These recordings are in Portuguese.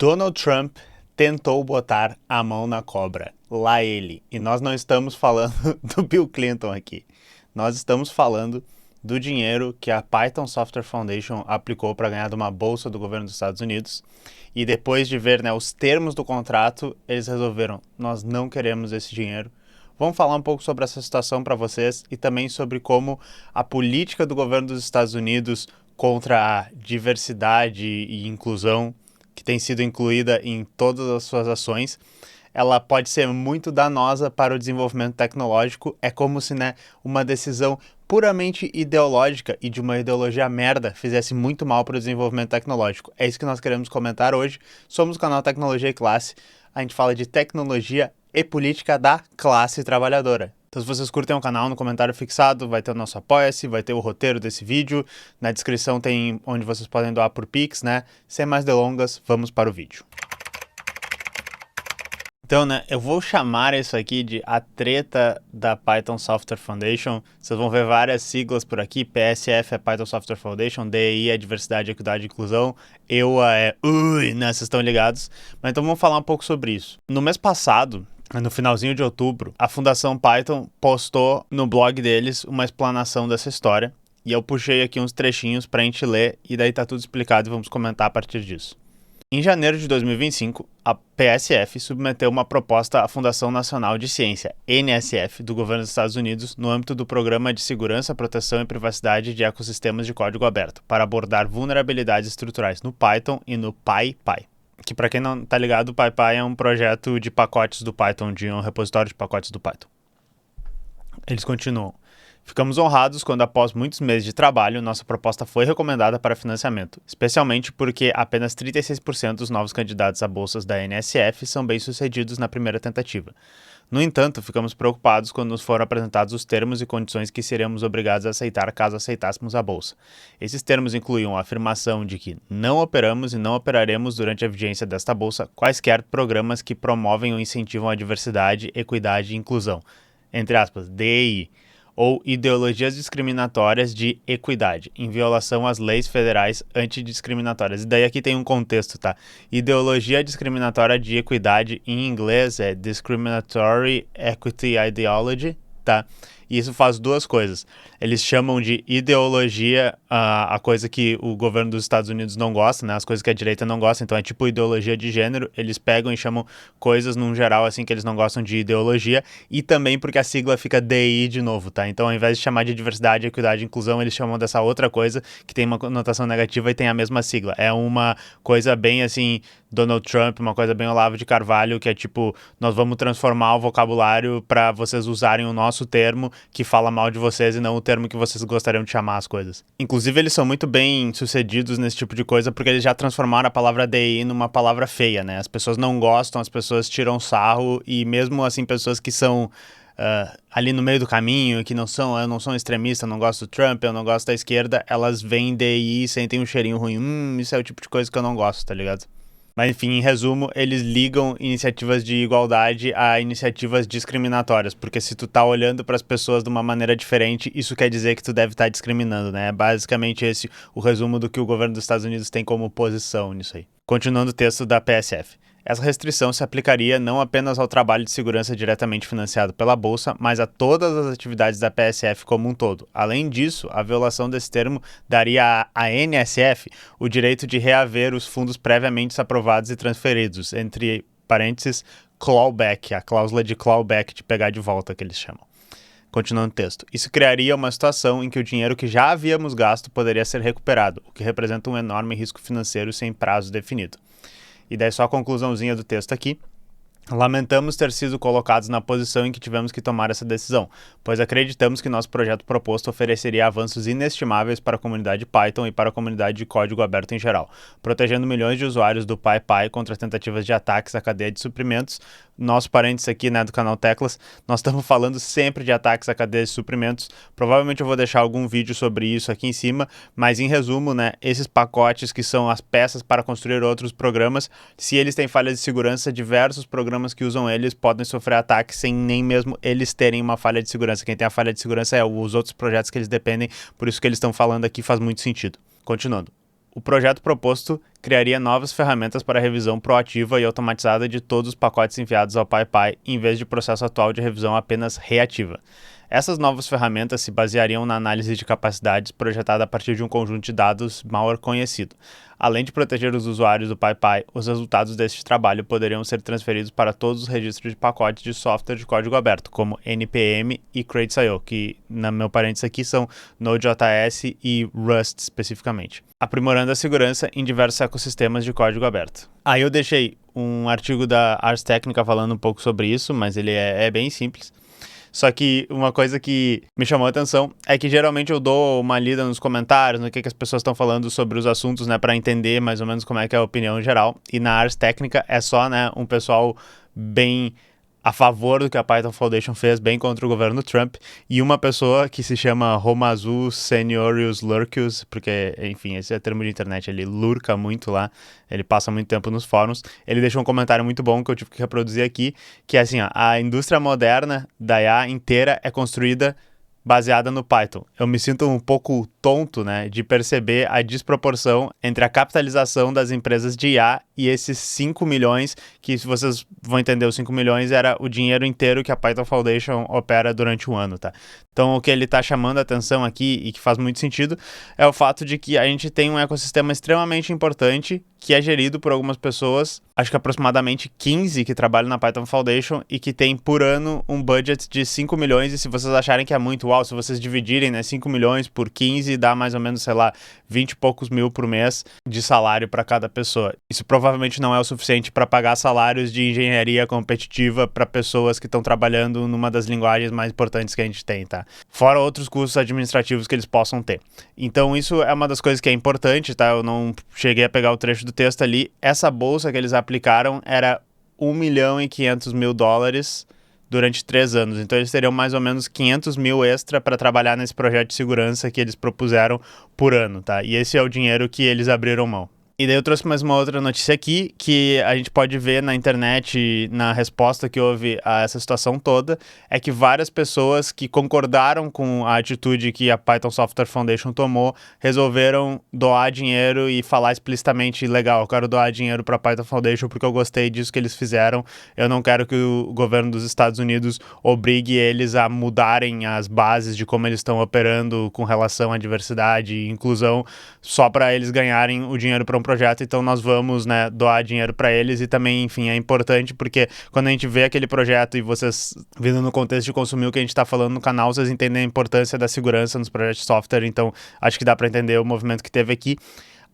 Donald Trump tentou botar a mão na cobra. Lá ele. E nós não estamos falando do Bill Clinton aqui. Nós estamos falando do dinheiro que a Python Software Foundation aplicou para ganhar de uma bolsa do governo dos Estados Unidos. E depois de ver, os termos do contrato, eles resolveram, nós não queremos esse dinheiro. Vamos falar um pouco sobre essa situação para vocês e também sobre como a política do governo dos Estados Unidos contra a diversidade e inclusão, que tem sido incluída em todas as suas ações, ela pode ser muito danosa para o desenvolvimento tecnológico. É como se uma decisão puramente ideológica e de uma ideologia merda fizesse muito mal para o desenvolvimento tecnológico. É isso que nós queremos comentar hoje. Somos o canal Tecnologia e Classe. A gente fala de tecnologia e política da classe trabalhadora. Então, se vocês curtem o canal, no comentário fixado vai ter o nosso Apoia-se, vai ter o roteiro desse vídeo. Na descrição tem onde vocês podem doar por Pix, Sem mais delongas, vamos para o vídeo. Então, eu vou chamar isso aqui de a treta da Python Software Foundation. Vocês vão ver várias siglas por aqui. PSF é Python Software Foundation, DEI é Diversidade, Equidade e Inclusão, EUA é vocês estão ligados. Mas então vamos falar um pouco sobre isso. No mês passado, no finalzinho de outubro, a Fundação Python postou no blog deles uma explanação dessa história. E eu puxei aqui uns trechinhos pra gente ler e daí tá tudo explicado e vamos comentar a partir disso. Em janeiro de 2025, a PSF submeteu uma proposta à Fundação Nacional de Ciência, NSF, do governo dos Estados Unidos, no âmbito do Programa de Segurança, Proteção e Privacidade de Ecossistemas de Código Aberto, para abordar vulnerabilidades estruturais no Python e no PyPy. Que, para quem não tá ligado, o PyPy é um projeto de pacotes do Python, de um repositório de pacotes do Python. Eles continuam. Ficamos honrados quando, após muitos meses de trabalho, nossa proposta foi recomendada para financiamento, especialmente porque apenas 36% dos novos candidatos a bolsas da NSF são bem-sucedidos na primeira tentativa. No entanto, ficamos preocupados quando nos foram apresentados os termos e condições que seríamos obrigados a aceitar caso aceitássemos a bolsa. Esses termos incluíam a afirmação de que não operamos e não operaremos durante a vigência desta bolsa quaisquer programas que promovem ou incentivam a diversidade, equidade e inclusão, entre aspas, DEI, ou ideologias discriminatórias de equidade, em violação às leis federais antidiscriminatórias. E daí aqui tem um contexto, tá? Ideologia discriminatória de equidade, em inglês, é Discriminatory Equity Ideology, tá? E isso faz duas coisas. Eles chamam de ideologia a coisa que o governo dos Estados Unidos não gosta, as coisas que a direita não gosta, então é tipo ideologia de gênero. Eles pegam e chamam coisas num geral assim que eles não gostam de ideologia, e também porque a sigla fica DI de novo, tá? Então ao invés de chamar de diversidade, equidade e inclusão, eles chamam dessa outra coisa que tem uma conotação negativa e tem a mesma sigla. É uma coisa bem assim, Donald Trump, uma coisa bem Olavo de Carvalho, que é tipo, nós vamos transformar o vocabulário para vocês usarem o nosso termo que fala mal de vocês e não o termo que vocês gostariam de chamar as coisas. Inclusive, eles são muito bem sucedidos nesse tipo de coisa porque eles já transformaram a palavra DI numa palavra feia, As pessoas não gostam, as pessoas tiram sarro e mesmo assim pessoas que são ali no meio do caminho, que eu não sou um extremista, eu não gosto do Trump, eu não gosto da esquerda, elas veem DI e sentem um cheirinho ruim. Isso é o tipo de coisa que eu não gosto, tá ligado? Mas, enfim, em resumo, eles ligam iniciativas de igualdade a iniciativas discriminatórias, porque se tu tá olhando para as pessoas de uma maneira diferente, isso quer dizer que tu deve estar discriminando, É basicamente esse o resumo do que o governo dos Estados Unidos tem como posição nisso aí. Continuando o texto da PSF. Essa restrição se aplicaria não apenas ao trabalho de segurança diretamente financiado pela Bolsa, mas a todas as atividades da PSF como um todo. Além disso, a violação desse termo daria à NSF o direito de reaver os fundos previamente aprovados e transferidos, entre parênteses, clawback, a cláusula de clawback, de pegar de volta, que eles chamam. Continuando o texto. Isso criaria uma situação em que o dinheiro que já havíamos gasto poderia ser recuperado, o que representa um enorme risco financeiro sem prazo definido. E daí só a conclusãozinha do texto aqui. Lamentamos ter sido colocados na posição em que tivemos que tomar essa decisão, pois acreditamos que nosso projeto proposto ofereceria avanços inestimáveis para a comunidade Python e para a comunidade de código aberto em geral, protegendo milhões de usuários do PyPy contra tentativas de ataques à cadeia de suprimentos. Nosso parênteses aqui, do canal Teclas, nós estamos falando sempre de ataques à cadeia de suprimentos. Provavelmente eu vou deixar algum vídeo sobre isso aqui em cima, mas em resumo, esses pacotes que são as peças para construir outros programas, se eles têm falhas de segurança, diversos programas que usam eles podem sofrer ataques sem nem mesmo eles terem uma falha de segurança. Quem tem a falha de segurança é os outros projetos que eles dependem, por isso que eles estão falando aqui faz muito sentido. Continuando. O projeto proposto criaria novas ferramentas para revisão proativa e automatizada de todos os pacotes enviados ao PyPy, em vez de processo atual de revisão apenas reativa. Essas novas ferramentas se baseariam na análise de capacidades projetada a partir de um conjunto de dados malware conhecido. Além de proteger os usuários do PyPy, os resultados deste trabalho poderiam ser transferidos para todos os registros de pacotes de software de código aberto, como NPM e Crates.io, que, no meu parênteses aqui, são Node.js e Rust especificamente, aprimorando a segurança em diversos ecossistemas de código aberto. Aí eu deixei um artigo da Ars Technica falando um pouco sobre isso, mas ele é bem simples. Só que uma coisa que me chamou a atenção é que geralmente eu dou uma lida nos comentários, no que as pessoas estão falando sobre os assuntos, né, para entender mais ou menos como é que é a opinião geral. E na Ars Technica é só, né, um pessoal bem a favor do que a Python Foundation fez, bem contra o governo Trump, e uma pessoa que se chama Romazu Seniorius Lurkius, porque, enfim, esse é termo de internet, ele lurca muito lá, ele passa muito tempo nos fóruns. Ele deixou um comentário muito bom que eu tive que reproduzir aqui, que é assim, ó, a indústria moderna da IA inteira é construída baseada no Python. Eu me sinto um pouco tonto, né, de perceber a desproporção entre a capitalização das empresas de IA e esses 5 milhões, que se vocês vão entender, os 5 milhões era o dinheiro inteiro que a Python Foundation opera durante um ano, tá? Então o que ele está chamando a atenção aqui, e que faz muito sentido, é o fato de que a gente tem um ecossistema extremamente importante, que é gerido por algumas pessoas, acho que aproximadamente 15 que trabalham na Python Foundation e que tem por ano um budget de 5 milhões, e se vocês acharem que é muito, uau, se vocês dividirem, né, 5 milhões por 15 dá mais ou menos, sei lá, 20 e poucos mil por mês de salário para cada pessoa. Isso provavelmente não é o suficiente para pagar salários de engenharia competitiva para pessoas que estão trabalhando numa das linguagens mais importantes que a gente tem, tá? Fora outros custos administrativos que eles possam ter. Então isso é uma das coisas que é importante, tá? Eu não cheguei a pegar o trecho do texto ali. Essa bolsa que eles aplicaram era $1,5 milhão durante 3 anos. Então eles teriam mais ou menos 500 mil extra para trabalhar nesse projeto de segurança que eles propuseram por ano, tá? E esse é o dinheiro que eles abriram mão. E daí eu trouxe mais uma outra notícia aqui, que a gente pode ver na internet, na resposta que houve a essa situação toda, é que várias pessoas que concordaram com a atitude que a Python Software Foundation tomou, resolveram doar dinheiro e falar explicitamente, legal, eu quero doar dinheiro para a Python Foundation porque eu gostei disso que eles fizeram, eu não quero que o governo dos Estados Unidos obrigue eles a mudarem as bases de como eles estão operando com relação à diversidade e inclusão, só para eles ganharem o dinheiro para um projeto, então nós vamos, né, doar dinheiro para eles. E também, enfim, é importante porque quando a gente vê aquele projeto e vocês, vindo no contexto de consumir o que a gente está falando no canal, vocês entendem a importância da segurança nos projetos de software, então acho que dá para entender o movimento que teve aqui.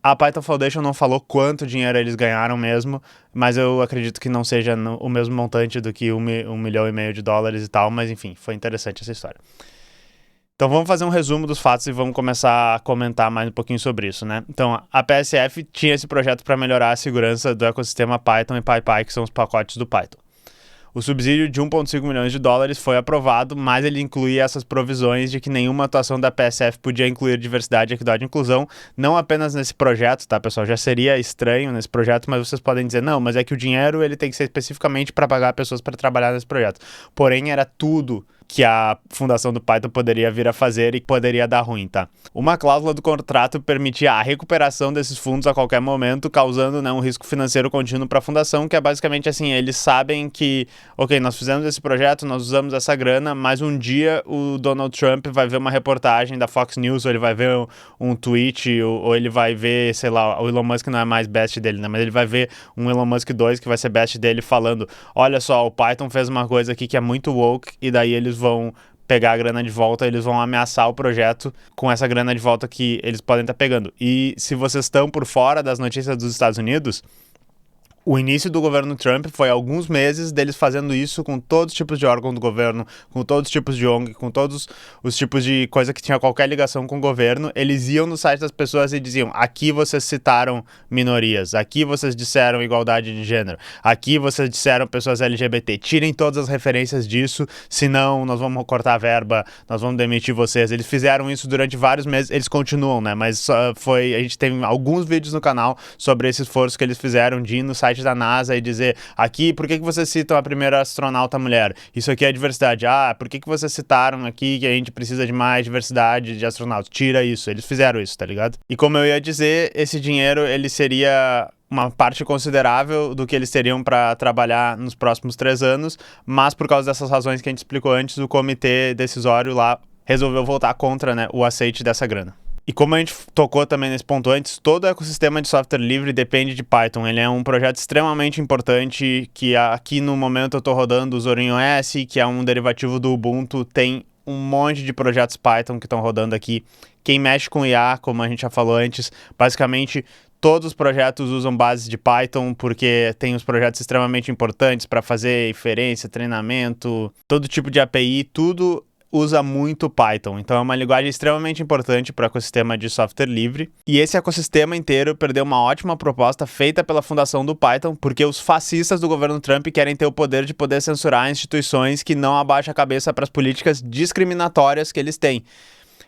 A Python Foundation não falou quanto dinheiro eles ganharam mesmo, mas eu acredito que não seja o mesmo montante do que $1,5 milhão e tal, mas enfim, foi interessante essa história. Então vamos fazer um resumo dos fatos e vamos começar a comentar mais um pouquinho sobre isso, né? Então a PSF tinha esse projeto para melhorar a segurança do ecossistema Python e PyPy, que são os pacotes do Python. O subsídio de $1,5 milhões foi aprovado, mas ele incluía essas provisões de que nenhuma atuação da PSF podia incluir diversidade, equidade e inclusão, não apenas nesse projeto, tá, pessoal? Já seria estranho nesse projeto, mas vocês podem dizer, não, mas é que o dinheiro ele tem que ser especificamente para pagar pessoas para trabalhar nesse projeto. Porém, era tudo que a fundação do Python poderia vir a fazer e poderia dar ruim, tá? Uma cláusula do contrato permitia a recuperação desses fundos a qualquer momento, causando, né, um risco financeiro contínuo para a fundação, que é basicamente assim, eles sabem que, ok, nós fizemos esse projeto, nós usamos essa grana, mas um dia o Donald Trump vai ver uma reportagem da Fox News, ou ele vai ver um tweet, ou ele vai ver, sei lá, o Elon Musk não é mais best dele, né, mas ele vai ver um Elon Musk 2 que vai ser best dele falando, olha só, o Python fez uma coisa aqui que é muito woke, e daí eles vão pegar a grana de volta, eles vão ameaçar o projeto com essa grana de volta que eles podem estar pegando. E se vocês estão por fora das notícias dos Estados Unidos, o início do governo Trump foi alguns meses deles fazendo isso com todos os tipos de órgão do governo, com todos os tipos de ONG, com todos os tipos de coisa que tinha qualquer ligação com o governo. Eles iam no site das pessoas e diziam, aqui vocês citaram minorias, aqui vocês disseram igualdade de gênero, aqui vocês disseram pessoas LGBT, tirem todas as referências disso, senão nós vamos cortar a verba, nós vamos demitir vocês. Eles fizeram isso durante vários meses, eles continuam, né, mas a gente tem alguns vídeos no canal sobre esse esforço que eles fizeram de ir no site site da NASA e dizer, aqui, por que vocês citam a primeira astronauta mulher? Isso aqui é diversidade. Por que vocês citaram aqui que a gente precisa de mais diversidade de astronautas? Tira isso. Eles fizeram isso, tá ligado? E como eu ia dizer, esse dinheiro, ele seria uma parte considerável do que eles teriam para trabalhar nos próximos 3 anos, mas por causa dessas razões que a gente explicou antes, o comitê decisório lá resolveu votar contra, né, o aceite dessa grana. E como a gente tocou também nesse ponto antes, todo o ecossistema de software livre depende de Python. Ele é um projeto extremamente importante que aqui no momento eu estou rodando o Zorin OS, que é um derivativo do Ubuntu. Tem um monte de projetos Python que estão rodando aqui. Quem mexe com IA, como a gente já falou antes, basicamente todos os projetos usam bases de Python porque tem os projetos extremamente importantes para fazer inferência, treinamento, todo tipo de API, tudo usa muito Python. Então é uma linguagem extremamente importante para o ecossistema de software livre. E esse ecossistema inteiro perdeu uma ótima proposta feita pela fundação do Python, porque os fascistas do governo Trump querem ter o poder de poder censurar instituições que não abaixam a cabeça para as políticas discriminatórias que eles têm.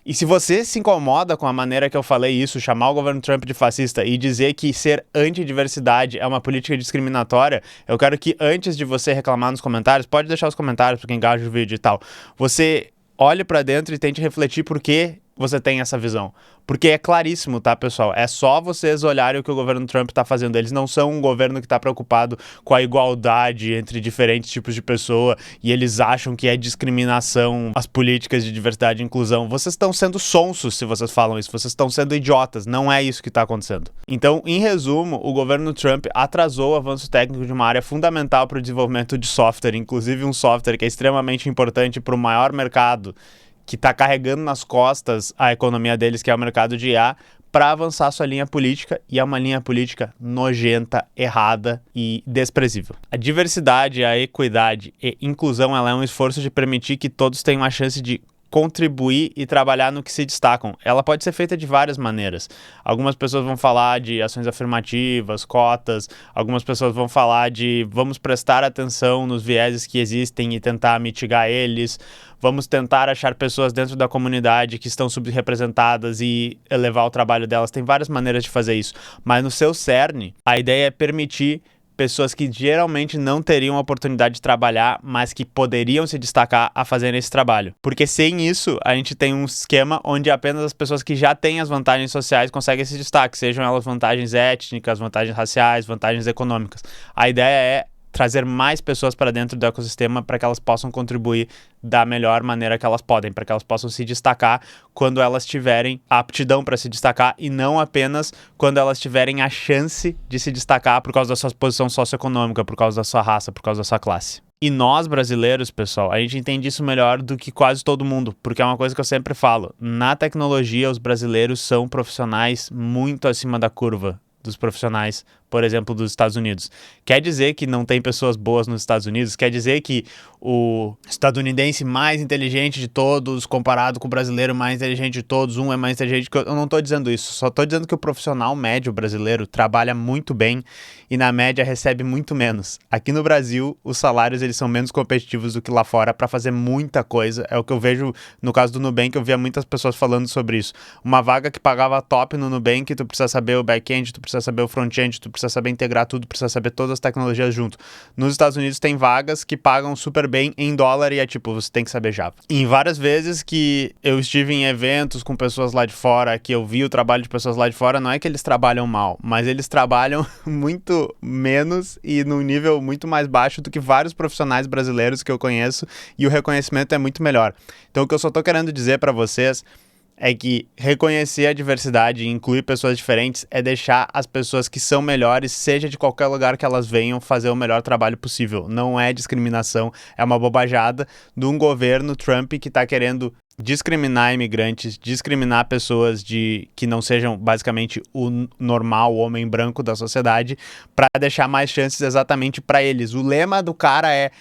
E se você se incomoda com a maneira que eu falei isso, chamar o governo Trump de fascista e dizer que ser antidiversidade é uma política discriminatória, eu quero que antes de você reclamar nos comentários, pode deixar os comentários para quem engaja o vídeo e tal, você olhe para dentro e tente refletir por que você tem essa visão. Porque é claríssimo, tá, pessoal? É só vocês olharem o que o governo Trump tá fazendo. Eles não são um governo que tá preocupado com a igualdade entre diferentes tipos de pessoa e eles acham que é discriminação as políticas de diversidade e inclusão. Vocês estão sendo sonsos se vocês falam isso. Vocês estão sendo idiotas. Não é isso que tá acontecendo. Então, em resumo, o governo Trump atrasou o avanço técnico de uma área fundamental para o desenvolvimento de software, inclusive um software que é extremamente importante para o maior mercado que está carregando nas costas a economia deles, que é o mercado de IA, para avançar sua linha política, e é uma linha política nojenta, errada e desprezível. A diversidade, a equidade e inclusão, ela é um esforço de permitir que todos tenham a chance de contribuir e trabalhar no que se destacam. Ela pode ser feita de várias maneiras. Algumas pessoas vão falar de ações afirmativas, cotas, algumas pessoas vão falar de vamos prestar atenção nos vieses que existem e tentar mitigar eles, vamos tentar achar pessoas dentro da comunidade que estão subrepresentadas e elevar o trabalho delas. Tem várias maneiras de fazer isso, mas no seu cerne, a ideia é permitir pessoas que geralmente não teriam a oportunidade de trabalhar, mas que poderiam se destacar a fazer esse trabalho. Porque sem isso, a gente tem um esquema onde apenas as pessoas que já têm as vantagens sociais conseguem esse destaque, sejam elas vantagens étnicas, vantagens raciais, vantagens econômicas. A ideia é trazer mais pessoas para dentro do ecossistema para que elas possam contribuir da melhor maneira que elas podem, para que elas possam se destacar quando elas tiverem a aptidão para se destacar e não apenas quando elas tiverem a chance de se destacar por causa da sua posição socioeconômica, por causa da sua raça, por causa da sua classe. E nós, brasileiros, pessoal, a gente entende isso melhor do que quase todo mundo, porque é uma coisa que eu sempre falo. Na tecnologia, os brasileiros são profissionais muito acima da curva dos profissionais, por exemplo, dos Estados Unidos. Quer dizer que não tem pessoas boas nos Estados Unidos? Quer dizer que o estadunidense mais inteligente de todos, comparado com o brasileiro mais inteligente de todos, um é mais inteligente que o outro? Eu não estou dizendo isso, só estou dizendo que o profissional médio brasileiro trabalha muito bem e na média recebe muito menos. Aqui no Brasil, os salários eles são menos competitivos do que lá fora para fazer muita coisa. É o que eu vejo no caso do Nubank, eu via muitas pessoas falando sobre isso. Uma vaga que pagava top no Nubank, tu precisa saber o back-end, tu precisa saber o front-end, tu precisa saber integrar tudo, precisa saber todas as tecnologias junto. Nos Estados Unidos tem vagas que pagam super bem em dólar e é tipo, você tem que saber Java. E em várias vezes que eu estive em eventos com pessoas lá de fora, que eu vi o trabalho de pessoas lá de fora, não é que eles trabalham mal, mas eles trabalham muito menos e num nível muito mais baixo do que vários profissionais brasileiros que eu conheço e o reconhecimento é muito melhor. Então o que eu só tô querendo dizer para vocês é que reconhecer a diversidade e incluir pessoas diferentes é deixar as pessoas que são melhores, seja de qualquer lugar que elas venham, fazer o melhor trabalho possível. Não é discriminação, é uma bobajada de um governo Trump que está querendo discriminar imigrantes, discriminar pessoas que não sejam basicamente o normal, o homem branco da sociedade, para deixar mais chances exatamente para eles. O lema do cara é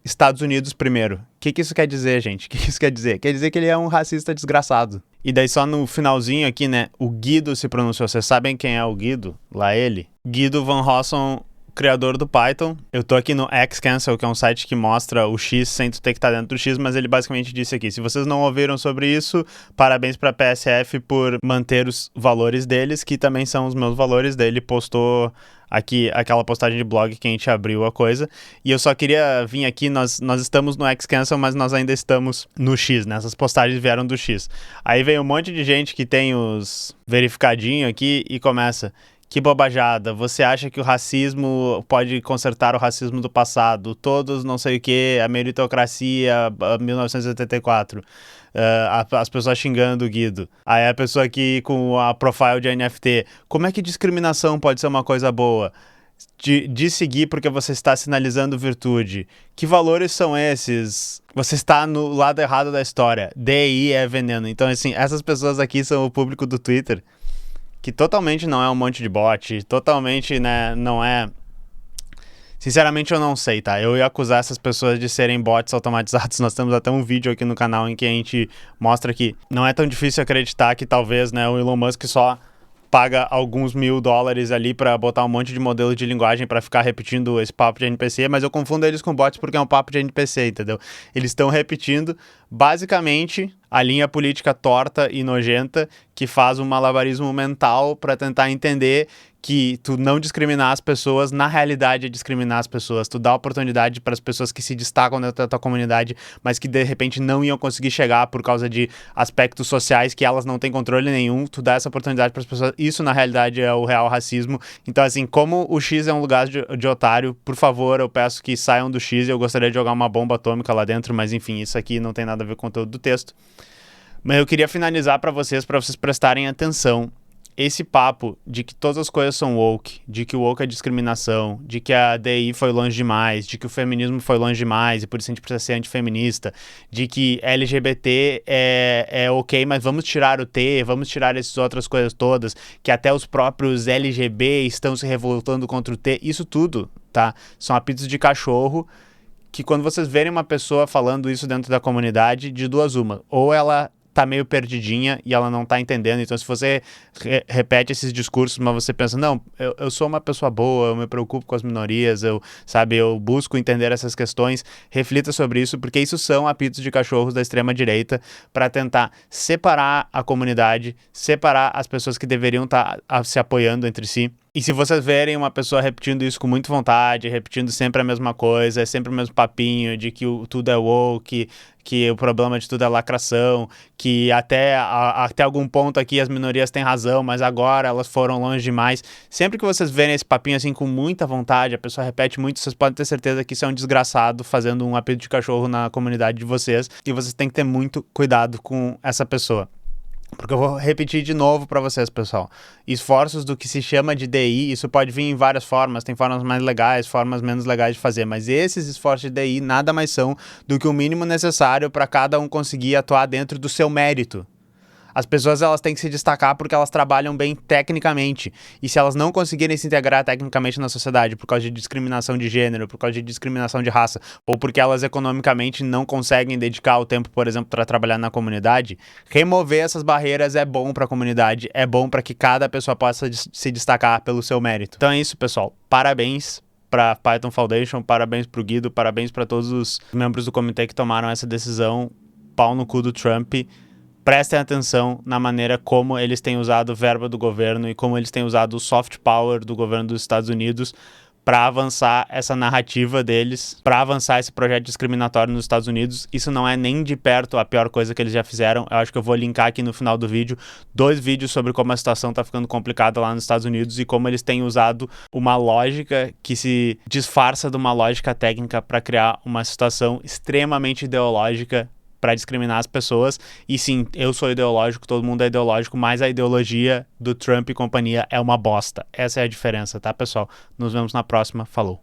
Estados Unidos primeiro. O que isso quer dizer, gente? O que isso quer dizer? Quer dizer que ele é um racista desgraçado. E daí só no finalzinho aqui, né, o Guido se pronunciou. Vocês sabem quem é o Guido? Lá ele. Guido Van Rossum criador do Python. Eu tô aqui no Xcancel, que é um site que mostra o X sem tu ter que estar dentro do X, mas ele basicamente disse aqui: se vocês não ouviram sobre isso, parabéns pra PSF por manter os valores deles, que também são os meus valores. Daí ele postou aqui aquela postagem de blog que a gente abriu a coisa. E eu só queria vir aqui, nós estamos no Xcancel, mas nós ainda estamos no X, né? Essas postagens vieram do X. Aí veio um monte de gente que tem os verificadinho aqui e começa: que bobajada, você acha que o racismo pode consertar o racismo do passado? Todos não sei o que, a meritocracia, 1984. As pessoas xingando o Guido. Aí a pessoa aqui com a profile de NFT. Como é que discriminação pode ser uma coisa boa? De seguir porque você está sinalizando virtude. Que valores são esses? Você está no lado errado da história. DI é veneno. Então, assim, essas pessoas aqui são o público do Twitter, que totalmente não é um monte de bot, totalmente, né, não é... Sinceramente, eu não sei, tá? Eu ia acusar essas pessoas de serem bots automatizados. Nós temos até um vídeo aqui no canal em que a gente mostra que não é tão difícil acreditar que talvez, né, o Elon Musk só paga alguns $1000 ali pra botar um monte de modelo de linguagem pra ficar repetindo esse papo de NPC, mas eu confundo eles com bots porque é um papo de NPC, entendeu? Eles estão repetindo, basicamente, a linha política torta e nojenta que faz um malabarismo mental pra tentar entender que tu não discriminar as pessoas, na realidade é discriminar as pessoas. Tu dá oportunidade para as pessoas que se destacam dentro da tua comunidade, mas que de repente não iam conseguir chegar por causa de aspectos sociais que elas não têm controle nenhum. Tu dá essa oportunidade para as pessoas. Isso, na realidade, é o real racismo. Então, assim, como o X é um lugar de otário, por favor, eu peço que saiam do X. Eu gostaria de jogar uma bomba atômica lá dentro, mas enfim, isso aqui não tem nada a ver com o conteúdo do texto. Mas eu queria finalizar para vocês prestarem atenção. Esse papo de que todas as coisas são woke, de que o woke é discriminação, de que a DI foi longe demais, de que o feminismo foi longe demais e por isso a gente precisa ser antifeminista, de que LGBT é ok, mas vamos tirar o T, vamos tirar essas outras coisas todas, que até os próprios LGB estão se revoltando contra o T, isso tudo, tá? São apitos de cachorro que quando vocês verem uma pessoa falando isso dentro da comunidade, de duas uma, ou ela tá meio perdidinha e ela não tá entendendo. Então, se você repete esses discursos, mas você pensa, não, eu sou uma pessoa boa, eu me preocupo com as minorias, eu busco entender essas questões, reflita sobre isso, porque isso são apitos de cachorros da extrema-direita para tentar separar a comunidade, separar as pessoas que deveriam estar se apoiando entre si. E se vocês verem uma pessoa repetindo isso com muita vontade, repetindo sempre a mesma coisa, é sempre o mesmo papinho de que tudo é woke, que o problema de tudo é lacração, que até algum ponto aqui as minorias têm razão, mas agora elas foram longe demais. Sempre que vocês verem esse papinho assim com muita vontade, a pessoa repete muito, vocês podem ter certeza que isso é um desgraçado fazendo um apito de cachorro na comunidade de vocês, e vocês têm que ter muito cuidado com essa pessoa. Porque eu vou repetir de novo para vocês, pessoal. Esforços do que se chama de DI, isso pode vir em várias formas, tem formas mais legais, formas menos legais de fazer, mas esses esforços de DI nada mais são do que o mínimo necessário para cada um conseguir atuar dentro do seu mérito. As pessoas elas têm que se destacar porque elas trabalham bem tecnicamente. E se elas não conseguirem se integrar tecnicamente na sociedade por causa de discriminação de gênero, por causa de discriminação de raça, ou porque elas economicamente não conseguem dedicar o tempo, por exemplo, para trabalhar na comunidade, remover essas barreiras é bom para a comunidade, é bom para que cada pessoa possa se destacar pelo seu mérito. Então é isso, pessoal. Parabéns para Python Foundation, parabéns para o Guido, parabéns para todos os membros do comitê que tomaram essa decisão. Pau no cu do Trump. Prestem atenção na maneira como eles têm usado verba do governo e como eles têm usado o soft power do governo dos Estados Unidos para avançar essa narrativa deles, para avançar esse projeto discriminatório nos Estados Unidos. Isso não é nem de perto a pior coisa que eles já fizeram. Eu acho que eu vou linkar aqui no final do vídeo 2 vídeos sobre como a situação está ficando complicada lá nos Estados Unidos e como eles têm usado uma lógica que se disfarça de uma lógica técnica para criar uma situação extremamente ideológica para discriminar as pessoas. E sim, eu sou ideológico, todo mundo é ideológico, mas a ideologia do Trump e companhia é uma bosta. Essa é a diferença, tá, pessoal? Nos vemos na próxima. Falou!